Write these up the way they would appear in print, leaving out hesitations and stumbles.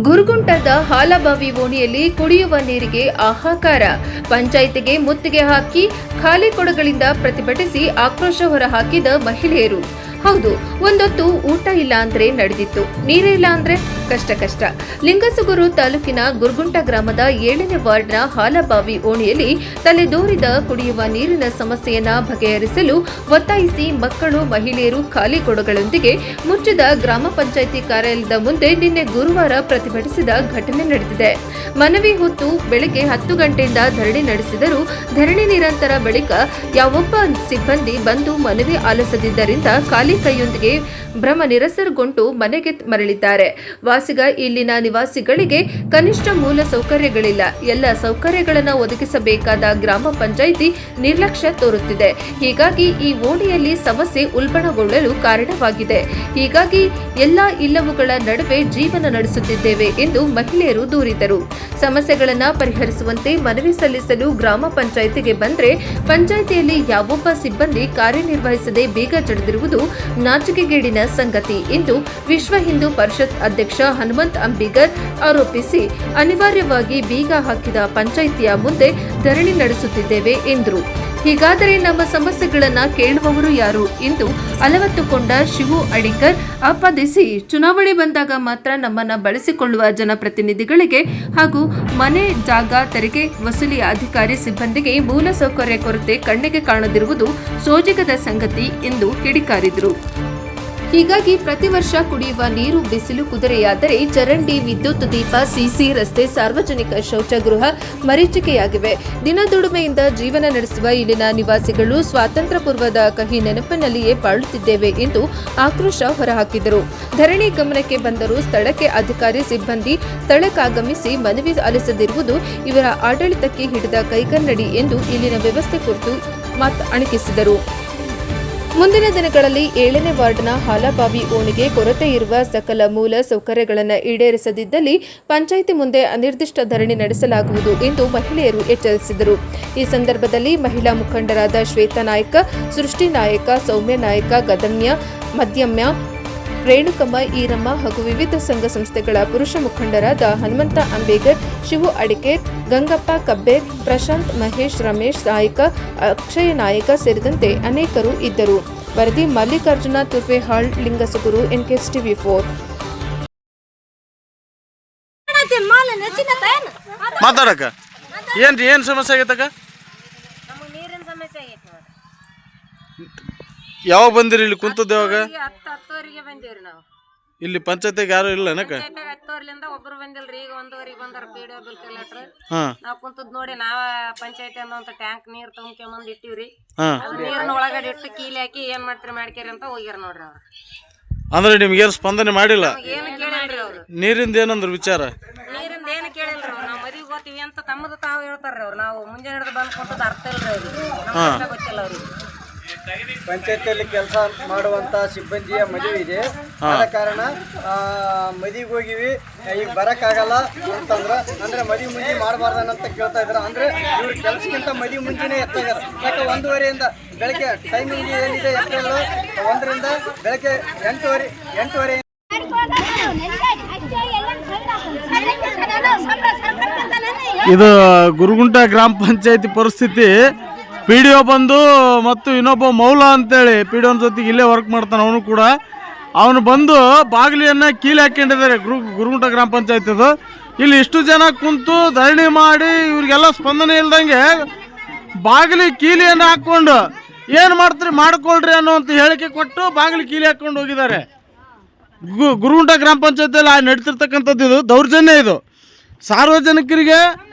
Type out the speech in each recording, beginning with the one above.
ಗುರುಗುಂಟದ ಹಾಲಬಾವಿ ಓಣಿಯಲ್ಲಿ ಕುಡಿಯುವ ನೀರಿಗೆ ಹಾಹಾಕಾರ. ಪಂಚಾಯಿತಿಗೆ ಮುತ್ತಿಗೆ ಹಾಕಿ ಖಾಲಿ ಕೊಡಗಳಿಂದ ಪ್ರತಿಭಟಿಸಿ ಆಕ್ರೋಶ ಹೊರಹಾಕಿದ ಮಹಿಳೆಯರು. ಹೌದು, ಒಂದೊತ್ತು ಊಟ ಇಲ್ಲ ಅಂದ್ರೆ ನಡೆದಿತ್ತು, ನೀರೇ ಇಲ್ಲ ಅಂದ್ರೆ ಕಷ್ಟ. ಲಿಂಗಸುಗೂರು ತಾಲೂಕಿನ ಗುರುಗುಂಟ ಗ್ರಾಮದ 7ನೇ ವಾರ್ಡ್ನ ಹಾಲಬಾವಿ ಓಣಿಯಲ್ಲಿ ತಲೆದೋರಿದ ಕುಡಿಯುವ ನೀರಿನ ಸಮಸ್ಯೆಯನ್ನ ಬಗೆಹರಿಸಲು ಒತ್ತಾಯಿಸಿ ಮಕ್ಕಳು, ಮಹಿಳೆಯರು ಖಾಲಿ ಕೊಡಗಳೊಂದಿಗೆ ಮುಚ್ಚಿದ ಗ್ರಾಮ ಪಂಚಾಯಿತಿ ಕಾರ್ಯಾಲಯದ ಮುಂದೆ ನಿನ್ನೆ ಗುರುವಾರ ಪ್ರತಿಭಟಿಸಿದ ಘಟನೆ ನಡೆದಿದೆ. ಮನವಿ ಹೊತ್ತು ಬೆಳಗ್ಗೆ 10 ಗಂಟೆಯಿಂದ ಧರಣಿ ನಡೆಸಿದರೂ ಧರಣಿ ನಿರಂತರ ಬಳಿಕ ಯಾವೊಬ್ಬ ಸಿಬ್ಬಂದಿ ಬಂದು ಮನವಿ ಆಲಿಸದಿದ್ದರಿಂದ ಖಾಲಿ ಕೈಯೊಂದಿಗೆ ಭ್ರಮ ನಿರಸನಗೊಂಡು ಮನೆಗೆ ಮರಳಿದ್ದಾರೆ. ವಾಸಿಗ ಇಲ್ಲಿನ ನಿವಾಸಿಗಳಿಗೆ ಕನಿಷ್ಠ ಮೂಲ ಸೌಕರ್ಯಗಳಿಲ್ಲ. ಎಲ್ಲ ಸೌಕರ್ಯಗಳನ್ನು ಒದಗಿಸಬೇಕಾದ ಗ್ರಾಮ ಪಂಚಾಯಿತಿ ನಿರ್ಲಕ್ಷ್ಯ ತೋರುತ್ತಿದೆ. ಹೀಗಾಗಿ ಈ ಓಣಿಯಲ್ಲಿ ಸಮಸ್ಯೆ ಉಲ್ಬಣಗೊಳ್ಳಲು ಕಾರಣವಾಗಿದೆ. ಹೀಗಾಗಿ ಎಲ್ಲ ಇಲ್ಲವುಗಳ ನಡುವೆ ಜೀವನ ನಡೆಸುತ್ತಿದ್ದೇವೆ ಎಂದು ಮಹಿಳೆಯರು ದೂರಿದರು. ಸಮಸ್ಯೆಗಳನ್ನು ಪರಿಹರಿಸುವಂತೆ ಮನವಿ ಸಲ್ಲಿಸಲು ಗ್ರಾಮ ಪಂಚಾಯಿತಿಗೆ ಬಂದರೆ ಪಂಚಾಯಿತಿಯಲ್ಲಿ ಯಾವೊಬ್ಬ ಸಿಬ್ಬಂದಿ ಕಾರ್ಯನಿರ್ವಹಿಸದೆ ಬೀಗ ಜಡಿದಿರುವುದು ನಾಚಿಕೆಗೇಡಿನ ಸಂಗತಿ ಎಂದು ವಿಶ್ವ ಹಿಂದೂ ಪರಿಷತ್ ಅಧ್ಯಕ್ಷ ಹನುಮಂತ್ ಅಂಬಿಗರ್ ಆರೋಪಿಸಿ ಅನಿವಾರ್ಯವಾಗಿ ಬೀಗ ಹಾಕಿದ ಪಂಚಾಯಿತಿಯ ಮುಂದೆ ಧರಣಿ ನಡೆಸುತ್ತಿದ್ದೇವೆ ಎಂದರು. ಹೀಗಾದರೆ ನಮ್ಮ ಸಮಸ್ಯೆಗಳನ್ನು ಕೇಳುವವರು ಯಾರು ಎಂದು ಅಲವತ್ತುಕೊಂಡ ಶಿವು ಅಡಿಕರ್ ಆಪಾದಿಸಿ, ಚುನಾವಣೆ ಬಂದಾಗ ಮಾತ್ರ ನಮ್ಮನ್ನು ಬಳಸಿಕೊಳ್ಳುವ ಜನಪ್ರತಿನಿಧಿಗಳಿಗೆ ಹಾಗೂ ಮನೆ, ಜಾಗ, ತೆರಿಗೆ ವಸೂಲಿ ಅಧಿಕಾರಿ ಸಿಬ್ಬಂದಿಗೆ ಮೂಲ ಸೌಕರ್ಯ ಕೊರತೆ ಕಣ್ಣಿಗೆ ಕಾಣದಿರುವುದು ಸೋಜಿಗದ ಸಂಗತಿ ಎಂದು ಕಿಡಿಕಾರಿದರು. ಹೀಗಾಗಿ ಪ್ರತಿ ವರ್ಷ ಕುಡಿಯುವ ನೀರು ಬಿಸಿಲು ಕುದುರೆಯಾದರೆ ಚರಂಡಿ, ವಿದ್ಯುತ್ ದೀಪ, ಸಿಸಿ ರಸ್ತೆ, ಸಾರ್ವಜನಿಕ ಶೌಚಗೃಹ ಮರೀಚಿಕೆಯಾಗಿವೆ. ದಿನದುಡಿಮೆಯಿಂದ ಜೀವನ ನಡೆಸುವ ಇಲ್ಲಿನ ನಿವಾಸಿಗಳು ಸ್ವಾತಂತ್ರ್ಯ ಪೂರ್ವದ ಕಹಿ ನೆನಪಿನಲ್ಲಿಯೇ ಬಾಳುತ್ತಿದ್ದೇವೆ ಎಂದು ಆಕ್ರೋಶ ಹೊರಹಾಕಿದರು. ಧರಣಿ ಗಮನಕ್ಕೆ ಬಂದರೂ ಸ್ಥಳಕ್ಕೆ ಅಧಿಕಾರಿ ಸಿಬ್ಬಂದಿ ಸ್ಥಳಕ್ಕಾಗಮಿಸಿ ಮನವಿ ಆಲಿಸದಿರುವುದು ಇವರ ಆಡಳಿತಕ್ಕೆ ಹಿಡಿದ ಕೈಗನ್ನಡಿ ಎಂದು ಇಲ್ಲಿನ ವ್ಯವಸ್ಥೆ ಕುರಿತು ಅಣಕಿಸಿದರು. ಮುಂದಿನ ದಿನಗಳಲ್ಲಿ 7ನೇ ವಾರ್ಡ್ನ ಹಾಲಬಾವಿ ಓಣಿಗೆ ಕೊರತೆ ಇರುವ ಸಕಲ ಮೂಲ ಸೌಕರ್ಯಗಳನ್ನು ಈಡೇರಿಸದಿದ್ದಲ್ಲಿ ಪಂಚಾಯಿತಿ ಮುಂದೆ ಅನಿರ್ದಿಷ್ಟ ಧರಣಿ ನಡೆಸಲಾಗುವುದು ಎಂದು ಮಹಿಳೆಯರು ಎಚ್ಚರಿಸಿದರು. ಈ ಸಂದರ್ಭದಲ್ಲಿ ಮಹಿಳಾ ಮುಖಂಡರಾದ ಶ್ವೇತಾ ನಾಯ್ಕ, ಸೃಷ್ಟಿ ನಾಯಕ, ಸೌಮ್ಯ ನಾಯಕ, ಗದಮ್ಯ, ಮಧ್ಯಮ್ಯ, ರೇಣುಕಮ್ಮ, ಈರಮ್ಮ ಹಾಗೂ ವಿವಿಧ ಸಂಘ ಸಂಸ್ಥೆಗಳ ಪುರುಷ ಮುಖಂಡರಾದ ಹನುಮಂತ ಅಂಬೇಗರ್, ಶಿವು ಅಡಿಕೇರ್, ಗಂಗಪ್ಪ ಕಬ್ಬೇರ್, ಪ್ರಶಾಂತ್, ಮಹೇಶ್, ರಮೇಶ್ ನಾಯಕ, ಅಕ್ಷಯ ನಾಯಕ ಸೇರಿದಂತೆ ಅನೇಕರು ಇದ್ದರು. ವರದಿ ಮಲ್ಲಿಕಾರ್ಜುನ ತುರ್ವೆಹಾಳ್, ಲಿಂಗಸುಗೂರು, NKSTV4. ಮಾತಾಡಕ ಏನ್ ಸಮಸ್ಯೆ ಆಗೈತಕ್ಕ? ಯಾವಾಗ ಬಂದಿರಿ ಇಲ್ಲಿ ಕುಂತದ್ದು? ಯಾವಾಗ? 10-10ವರೆಗೆ ಬಂದಿವ್ರಿ ನಾವು. ಇಲ್ಲಿ ಪಂಚಾಯತಿಗೆ ಯಾರು ಇಲ್ಲ ನಕ? 10ವರೆಲಿಂದ ಒಬ್ರು ಬಂದಿಲ್ರಿ. ಈಗ 1ವರೆಗೆ ಬಂದಾರ PDO ಬಿಲ್ ಕಲೆಕ್ಟರ್. ನಾವ್ ಕುಂತದ್ ನೋಡಿ ನಾವ ಪಂಚಾಯತಿ ಅನ್ನೋ ಟ್ಯಾಂಕ್ ನೀರ್ ತುಂಬ್ಕೊಂಡ್ ಇಟ್ಟಿವ್ರಿ. ನೀರಿನ ಒಳಗಡೆ ಇಟ್ಟು ಕೀಲಿ ಹಾಕಿ ಏನ್ ಮಾಡ್ತೀರಿ ಮಾಡ್ಕೇರಿ ಅಂತ ಹೋಗ್ಯಾರ ನೋಡ್ರಿ ಅವ್ರು. ಅಂದ್ರೆ ನಿಮ್ಗೆ ಏನು ಸ್ಪಂದನೆ ಮಾಡಿಲ್ಲ? ಏನು ಕೇಳಿಲ್ರಿ ಅವ್ರು. ನೀರಿಂದ ಏನಂದ್ರ ವಿಚಾರ? ನೀರಿಂದ ಏನು ಕೇಳಿಲ್ರಿ ಅವ್ರು. ನಾವು ಮದುವೆ ಹೋಗ್ತೀವಿ ಅಂತ ತಮ್ಮದು ತಾವು ಹೇಳ್ತಾರ್ರಿ ಅವ್ರು. ನಾವು ಮುಂಜಾನೆ ಹಿಡಿದು ಬಂದ್ ಕುಂತದ್ ಅರ್ಥ ಇಲ್ರಿ ಅವ್ರಿಗೆ. ನಮ್ಗೆ ಗೊತ್ತಿಲ್ಲ ಅವ್ರಿಗೆ. ಪಂಚಾಯತಿಯಲ್ಲಿ ಕೆಲಸ ಮಾಡುವಂತ ಸಿಬ್ಬಂದಿಯ ಮದುವೆ ಇದೆ. ಆದ ಕಾರಣ ಮದುವೆಗೆ ಹೋಗಿವಿ, ಈಗ ಬರಕ್ಕಾಗಲ್ಲ ಅಂತಂದ್ರೆ ಅಂದ್ರೆ ಮದುವೆ ಮುಂಜಿ ಮಾಡಬಾರ್ದನ್ನಂತ ಕೇಳ್ತಾ ಇದಾರೆ. ಅಂದ್ರೆ ಇವ್ರ ಕೆಲಸಕ್ಕಿಂತ ಮದುವೆ ಮುಂಚೆನೇ ಎತ್ತಾ ಇದಾರೆ. ಯಾಕೆ 1:30 ಬೆಳಗ್ಗೆ ಟೈಮಿಂಗ್ ಏನಿದೆ ಏಪ್ರಿಲ್ 1ರಿಂದ ಬೆಳಗ್ಗೆ 8:30 ಇದು ಗುರುಗುಂಟ ಗ್ರಾಮ ಪಂಚಾಯತಿ ಪರಿಸ್ಥಿತಿ. PDO ಬಂದು ಮತ್ತು ಇನ್ನೊಬ್ಬ ಮೌಲ ಅಂತೇಳಿ PDOನ ಜೊತೆಗೆ ಇಲ್ಲೇ ವರ್ಕ್ ಮಾಡ್ತಾನೆ ಅವನು ಕೂಡ. ಅವನು ಬಂದು ಬಾಗಿಲಿಯನ್ನು ಕೀಲಿ ಹಾಕೊಂಡಿದ್ದಾರೆ ಗುರುಗುಂಟ ಗ್ರಾಮ ಪಂಚಾಯತಿದು. ಇಲ್ಲಿ ಇಷ್ಟು ಜನ ಕುಂತು ಧರಣಿ ಮಾಡಿ ಇವ್ರಿಗೆಲ್ಲ ಸ್ಪಂದನೆ ಇಲ್ದಂಗೆ ಬಾಗಿಲಿ ಕೀಲಿಯನ್ನು ಹಾಕ್ಕೊಂಡು ಏನು ಮಾಡ್ತೀರಿ ಮಾಡ್ಕೊಳ್ರಿ ಅನ್ನೋಂಥ ಹೇಳಿಕೆ ಕೊಟ್ಟು ಬಾಗಿಲು ಕೀಲಿ ಹಾಕ್ಕೊಂಡು ಹೋಗಿದ್ದಾರೆ. ಗುರುಗುಂಟ ಗ್ರಾಮ ಪಂಚಾಯತಿಯಲ್ಲಿ ನಡೀತಿರ್ತಕ್ಕಂಥದ್ದು ಇದು ದೌರ್ಜನ್ಯ. ಇದು ಸಾರ್ವಜನಿಕರಿಗೆ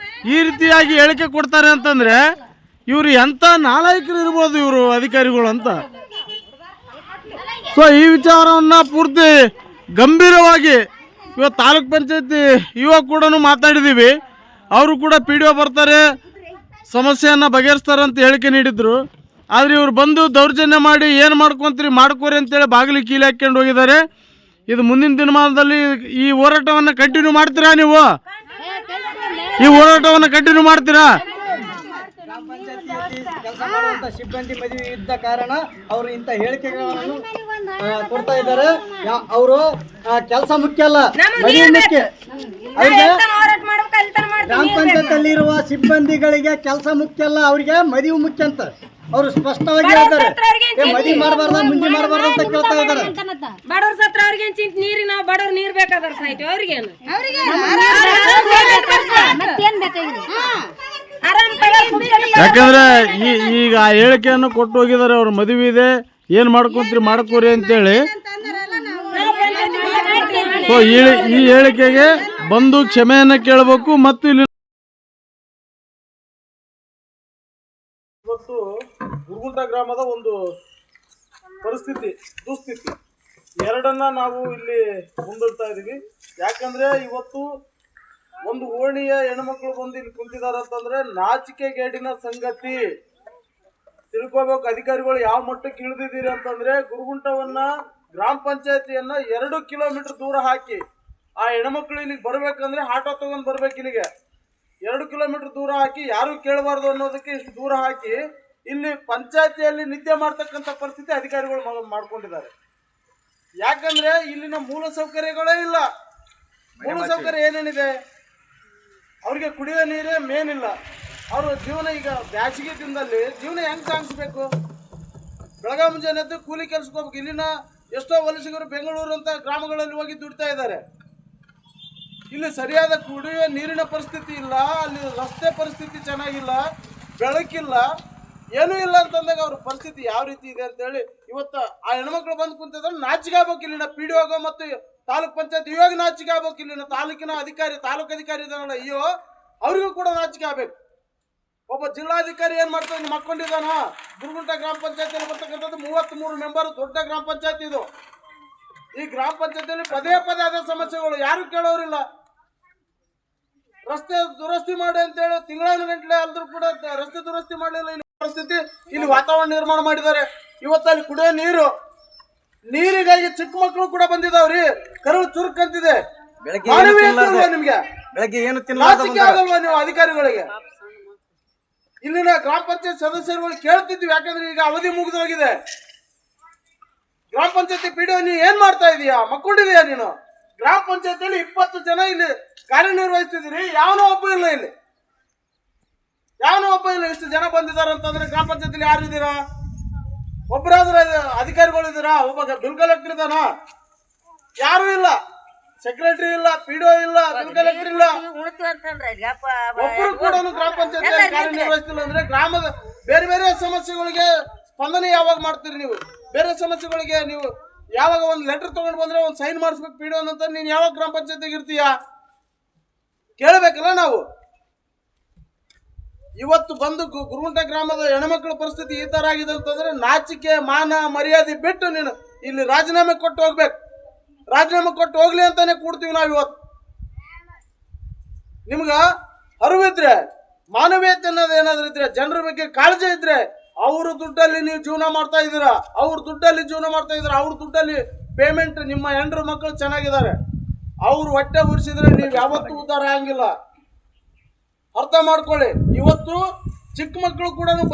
ಈ ರೀತಿಯಾಗಿ ಹೇಳಿಕೆ ಕೊಡ್ತಾರೆ ಅಂತಂದರೆ ಇವರು ಎಂಥ ನಾಲಾಯಕರು ಇರ್ಬೋದು ಇವರು ಅಧಿಕಾರಿಗಳು ಅಂತ. ಸೊ ಈ ವಿಚಾರವನ್ನು ಪೂರ್ತಿ ಗಂಭೀರವಾಗಿ ಇವತ್ತು ತಾಲೂಕ್ ಪಂಚಾಯತಿ ಇವಾಗ ಕೂಡ ಮಾತಾಡಿದ್ದೀವಿ. ಅವರು ಕೂಡ PDO ಬರ್ತಾರೆ, ಸಮಸ್ಯೆಯನ್ನು ಬಗೆಹರಿಸ್ತಾರೆ ಅಂತ ಹೇಳಿಕೆ ನೀಡಿದ್ರು. ಆದರೆ ಇವರು ಬಂದು ದೌರ್ಜನ್ಯ ಮಾಡಿ ಏನು ಮಾಡ್ಕೊತೀರಿ ಮಾಡ್ಕೋರಿ ಅಂತೇಳಿ ಬಾಗಿಲು ಕೀಲಿ ಹಾಕ್ಕೊಂಡು ಹೋಗಿದ್ದಾರೆ. ಇದು ಮುಂದಿನ ದಿನಮಾನದಲ್ಲಿ ಈ ಹೋರಾಟವನ್ನು ಕಂಟಿನ್ಯೂ ಮಾಡ್ತೀರಾ? ನೀವು ಈ ಹೋರಾಟವನ್ನು ಕಂಟಿನ್ಯೂ ಮಾಡ್ತೀರಾ? ಗ್ರಾಮ ಪಂಚಾಯತಿಯಲ್ಲಿ ಕೆಲಸ ಮಾಡುವಂತ ಸಿಬ್ಬಂದಿ ಮದುವೆ ಇದ್ದ ಕಾರಣ ಅವರು ಇಂಥ ಹೇಳಿಕೆಗಳನ್ನು ಕೊಡ್ತಾ ಇದ್ದಾರೆ. ಅವರು ಕೆಲಸ ಮುಖ್ಯ ಅಲ್ಲ, ಮದುವೆ ಮುಖ್ಯ. ಅವ್ರಿಗೆ ಹೋರಾಟ ಮಾಡ್ಬೇಕು ಅಲ್ಲಿ ತನ ಗ್ರಾಮ ಮಾಡ್ತೀವಿ. ಪಂಚಾಯತ್ ಇರುವ ಸಿಬ್ಬಂದಿಗಳಿಗೆ ಕೆಲಸ ಮುಖ್ಯ ಅಲ್ಲ, ಅವ್ರಿಗೆ ಮದುವೆ ಮುಖ್ಯ ಅಂತ ಅವ್ರು ಸ್ಪಷ್ಟವಾಗಿ ಹೇಳ್ತಾರೆ. ಮದುವೆ ಮಾಡಬಾರ್ದ ಮುಂದೆ ಮಾಡಬಾರ್ದು ಅಂತ ಕೇಳ್ತಾ ಇದ್ದಾರೆ. ಬಡವ್ರ ಸತ್ರ ಅವ್ರಿಗೇನ್ ಚಿಂತೆ, ನೀರಿ ನಾವು ಬಡವ್ರು ನೀರ್ ಬೇಕಾದ್ರ ಸಾಯ್ತು ಅವ್ರಿಗೇನು ಆರಾಮ್ ಪಗಾರ ಪುಕ್ಸಟೆ ಯಾಕಂದ್ರೆ ಈಗ ಆ ಹೇಳಿಕೆಯನ್ನು ಕೊಟ್ಟು ಹೋಗಿದ್ದಾರೆ, ಅವ್ರ ಮದುವೆ ಇದೆ, ಏನ್ ಮಾಡ್ಕೊಂತೀರಿ ಮಾಡ್ಕೋರಿ ಅಂತೇಳಿ. ಸೊ ಈ ಹೇಳಿಕೆಗೆ ಬಂದು ಕ್ಷಮೆಯನ್ನ ಕೇಳಬೇಕು. ಮತ್ತು ಇಲ್ಲಿ ಇವತ್ತು ಗುರುಗುಂಟ ಗ್ರಾಮದ ಒಂದು ಪರಿಸ್ಥಿತಿ, ದುಸ್ಥಿತಿ ಎರಡನ್ನ ನಾವು ಇಲ್ಲಿ ಮುಂದಿಡ್ತಾ ಇದೀವಿ. ಯಾಕಂದ್ರೆ ಇವತ್ತು ಒಂದು ಓಣಿಯ ಹೆಣ್ಮಕ್ಳು ಬಂದು ಇಲ್ಲಿ ಕುಂತಿದ್ದಾರೆ ಅಂತಂದ್ರೆ ನಾಚಿಕೆಗೇಡಿನ ಸಂಗತಿ. ತಿಳ್ಕೋಬೇಕು ಅಧಿಕಾರಿಗಳು ಯಾವ ಮಟ್ಟಕ್ಕೆ ಇಳಿದಿದ್ದೀರಿ ಅಂತಂದ್ರೆ, ಗುರುಗುಂಟವನ್ನ ಗ್ರಾಮ ಪಂಚಾಯತಿಯನ್ನ 2 ಕಿಲೋಮೀಟರ್ ದೂರ ಹಾಕಿ ಆ ಹೆಣ್ಮಕ್ಳು ಇಲ್ಲಿಗೆ ಬರ್ಬೇಕಂದ್ರೆ ಆಟೋ ತಗೊಂಡ್ ಬರ್ಬೇಕು. ಇಲ್ಲಿಗೆ 2 ಕಿಲೋಮೀಟರ್ ದೂರ ಹಾಕಿ ಯಾರು ಕೇಳಬಾರ್ದು ಅನ್ನೋದಕ್ಕೆ ಇಷ್ಟು ದೂರ ಹಾಕಿ ಇಲ್ಲಿ ಪಂಚಾಯತಿಯಲ್ಲಿ ನಿದ್ದೆ ಮಾಡ್ತಕ್ಕಂಥ ಪರಿಸ್ಥಿತಿ ಅಧಿಕಾರಿಗಳು ಮಾಡ್ಕೊಂಡಿದ್ದಾರೆ. ಯಾಕಂದ್ರೆ ಇಲ್ಲಿನ ಮೂಲ ಸೌಕರ್ಯಗಳೇ ಇಲ್ಲ. ಮೂಲ ಸೌಕರ್ಯ ಏನೇನಿದೆ, ಅವ್ರಿಗೆ ಕುಡಿಯೋ ನೀರೇ ಮೇನ್ ಇಲ್ಲ. ಅವ್ರ ಜೀವನ ಈಗ ಬ್ಯಾಸಿಗೆ ದಿನದಲ್ಲಿ ಜೀವನ ಹೆಂಗ್ ಸಾಗಿಸ್ಬೇಕು? ಬೆಳಗ್ಗೆ ಮುಂಜಾನೆ ಎದ್ದು ಕೂಲಿ ಕೆಲ್ಸಕ್ಕೆ ಹೋಗ್ಬೇಕು. ಇಲ್ಲಿನ ಎಷ್ಟೋ ವಲಸಿಗರು ಬೆಂಗಳೂರು ಅಂತ ಗ್ರಾಮಗಳಲ್ಲಿ ಹೋಗಿ ದುಡಿತಾ ಇದ್ದಾರೆ. ಇಲ್ಲಿ ಸರಿಯಾದ ಕುಡಿಯುವ ನೀರಿನ ಪರಿಸ್ಥಿತಿ ಇಲ್ಲ, ಅಲ್ಲಿ ರಸ್ತೆ ಪರಿಸ್ಥಿತಿ ಚೆನ್ನಾಗಿಲ್ಲ, ಬೆಳಕಿಲ್ಲ, ಏನೂ ಇಲ್ಲ ಅಂತಂದಾಗ ಅವ್ರ ಪರಿಸ್ಥಿತಿ ಯಾವ ರೀತಿ ಇದೆ ಅಂತೇಳಿ ಇವತ್ತು ಆ ಹೆಣ್ಮಕ್ಳು ಬಂದು ಕುಂತಿದ್ರೆ ನಾಚಿಕೆ ಆಗ್ಬೇಕು. ಇಲ್ಲಿನ PDO ಮತ್ತು ತಾಲೂಕ್ ಪಂಚಾಯತ್ ಇವಾಗ ನಾಚಿಕೆ ಆಗ್ಬೇಕು. ಇಲ್ಲಿನ ತಾಲೂಕಿನ ಅಧಿಕಾರಿ, ತಾಲೂಕು ಅಧಿಕಾರಿ ಇದಾನಲ್ಲ ಅಯ್ಯೋ, ಅವ್ರಿಗೂ ಕೂಡ ನಾಚಿಕೆ ಆಗ್ಬೇಕು. ಒಬ್ಬ ಜಿಲ್ಲಾಧಿಕಾರಿ ಏನ್ ಮಾಡ್ತಾನೆ, ಮಕ್ಕೊಂಡಿದ್ದಾನ. ಗುರುಗುಂಟ ಗ್ರಾಮ ಪಂಚಾಯತಿಯಲ್ಲಿ ಬರ್ತಕ್ಕಂಥದ್ದು 33 ಮೆಂಬರ್ ದೊಡ್ಡ ಗ್ರಾಮ ಪಂಚಾಯತ್ ಇದು. ಈ ಗ್ರಾಮ ಪಂಚಾಯತಿಯಲ್ಲಿ ಪದೇ ಪದೇ ಆದ ಸಮಸ್ಯೆಗಳು, ಯಾರು ಕೇಳೋರಿಲ್ಲ. ರಸ್ತೆ ದುರಸ್ತಿ ಮಾಡಿ ಅಂತೇಳಿ ತಿಂಗಳಾನು ಗಂಟಲೆ ಅಲ್ದ್ರೂ ಕೂಡ ರಸ್ತೆ ದುರಸ್ತಿ ಮಾಡಲಿಲ್ಲ. ಇಲ್ಲಿ ಪರಿಸ್ಥಿತಿ, ಇಲ್ಲಿ ವಾತಾವರಣ ನಿರ್ಮಾಣ ಮಾಡಿದ್ದಾರೆ. ಇವತ್ತು ಅಲ್ಲಿ ಕುಡಿಯೋ ನೀರಿಗಾಗಿ ಚಿಕ್ಕ ಮಕ್ಕಳು ಕೂಡ ಬಂದಿದಾವ್ರಿ. ಕರುಳು ಚುರುಕಂತಿದೆ. ನಿಮ್ಗೆ ಬೆಳಗ್ಗೆ ಏನು ನಾಚಿಕೆ ಆಗಲ್ವಾ ನೀವು ಅಧಿಕಾರಿಗಳಿಗೆ? ಇಲ್ಲಿನ ಗ್ರಾಮ ಪಂಚಾಯತ್ ಸದಸ್ಯರುಗಳು ಕೇಳ್ತಿದ್ವಿ, ಯಾಕಂದ್ರೆ ಈಗ ಅವಧಿ ಮುಗಿದೋಗಿದೆ. ಗ್ರಾಮ ಪಂಚಾಯತಿ PDO ನೀ ಏನ್ ಮಾಡ್ತಾ ಇದೀಯಾ? ಮಕ್ಕೊಂಡಿದೀಯಾ ನೀನು? ಗ್ರಾಮ ಪಂಚಾಯತಿಯಲ್ಲಿ 20 ಜನ ಇಲ್ಲಿ ಕಾರ್ಯನಿರ್ವಹಿಸ್ತಿದ್ದೀರಿ, ಯಾವನೋ ಒಬ್ಬ ಇಲ್ಲ. ಇಲ್ಲಿ ಯಾವನೋ ಒಬ್ಬ ಇಲ್ಲ. ಇಷ್ಟು ಜನ ಬಂದಿದ್ದಾರೆ ಅಂತಂದ್ರೆ ಗ್ರಾಮ ಪಂಚಾಯತಿಲಿ ಯಾರು ಇದ್ದೀರಾ? ಒಬ್ಬರಾದ್ರೆ ಅಧಿಕಾರಿಗಳು ಇದ್ದೀರಾ? ಒಬ್ಬ ಬಿಲ್ ಕಲೆಕ್ಟರ್ ಇದ್ದಾನ? ಯಾರು ಇಲ್ಲ. ಸೆಕ್ರೆಟರಿ ಇಲ್ಲ, PDO ಇಲ್ಲ, ಬಿಲ್ ಕಲೆಕ್ಟರ್ ಇಲ್ಲ, ಒಬ್ಬರು ಕೂಡ ಗ್ರಾಮ ಪಂಚಾಯತ್ ಕಾರ್ಯನಿರ್ವಹಿಸ್ತಿಲ್ಲ. ಅಂದ್ರೆ ಗ್ರಾಮದ ಬೇರೆ ಬೇರೆ ಸಮಸ್ಯೆಗಳಿಗೆ ಸ್ಪಂದನೆ ಯಾವಾಗ ಮಾಡ್ತೀರಿ ನೀವು? ಬೇರೆ ಸಮಸ್ಯೆಗಳಿಗೆ ನೀವು ಯಾವಾಗ ಒಂದು ಲೆಟರ್ ತಗೊಂಡು ಬಂದ್ರೆ ಒಂದು ಸೈನ್ ಮಾಡಿಸ್ಬೇಕು PDO ಅಂತ, ನೀನ್ ಯಾವಾಗ ಗ್ರಾಮ ಪಂಚಾಯತಿಗೆ ಇರ್ತೀಯಾ? ಕೇಳಬೇಕಲ್ಲ ನಾವು. ಇವತ್ತು ಬಂದು ಗುರುಗುಂಟ ಗ್ರಾಮದ ಹೆಣ್ಮಕ್ಳ ಪರಿಸ್ಥಿತಿ ಈ ತರ ಆಗಿದೆ ಅಂತಂದ್ರೆ ನಾಚಿಕೆ ಮಾನ ಮರ್ಯಾದೆ ಬಿಟ್ಟು ನೀನು ಇಲ್ಲಿ ರಾಜೀನಾಮೆ ಕೊಟ್ಟು ಹೋಗ್ಬೇಕು. ರಾಜೀನಾಮೆ ಕೊಟ್ಟು ಹೋಗ್ಲಿ ಅಂತಾನೆ ಕೂಡ್ತೀವಿ ನಾವು ಇವತ್ತು. ನಿಮ್ಗ ಅರಿವಿದ್ರೆ, ಮಾನವೀಯತೆ ಅನ್ನೋದು ಏನಾದ್ರು ಇದ್ರೆ, ಜನರ ಬಗ್ಗೆ ಕಾಳಜಿ ಇದ್ರೆ, ಅವ್ರ ದುಡ್ಡಲ್ಲಿ ನೀವು ಜೀವನ ಮಾಡ್ತಾ ಇದ್ದೀರಾ, ಅವ್ರ ದುಡ್ಡಲ್ಲಿ ಜೀವನ ಮಾಡ್ತಾ ಇದ್ದೀರಾ, ಅವ್ರ ದುಡ್ಡಲ್ಲಿ ಪೇಮೆಂಟ್, ನಿಮ್ಮ ಹೆಂಡ್ರ ಮಕ್ಕಳು ಚೆನ್ನಾಗಿದ್ದಾರೆ, ಅವ್ರು ಹೊಟ್ಟೆ ಉರಿಸಿದ್ರೆ ನೀವು ಯಾವತ್ತೂ ಉದ್ಧಾರ ಆಗಂಗಿಲ್ಲ. ಅರ್ಥ ಮಾಡ್ಕೊಳ್ಳಿ. ಇವತ್ತು ಚಿಕ್ಕ ಮಕ್ಕಳು ಕೂಡ ಬಂದಿದ್ದಾರೆ.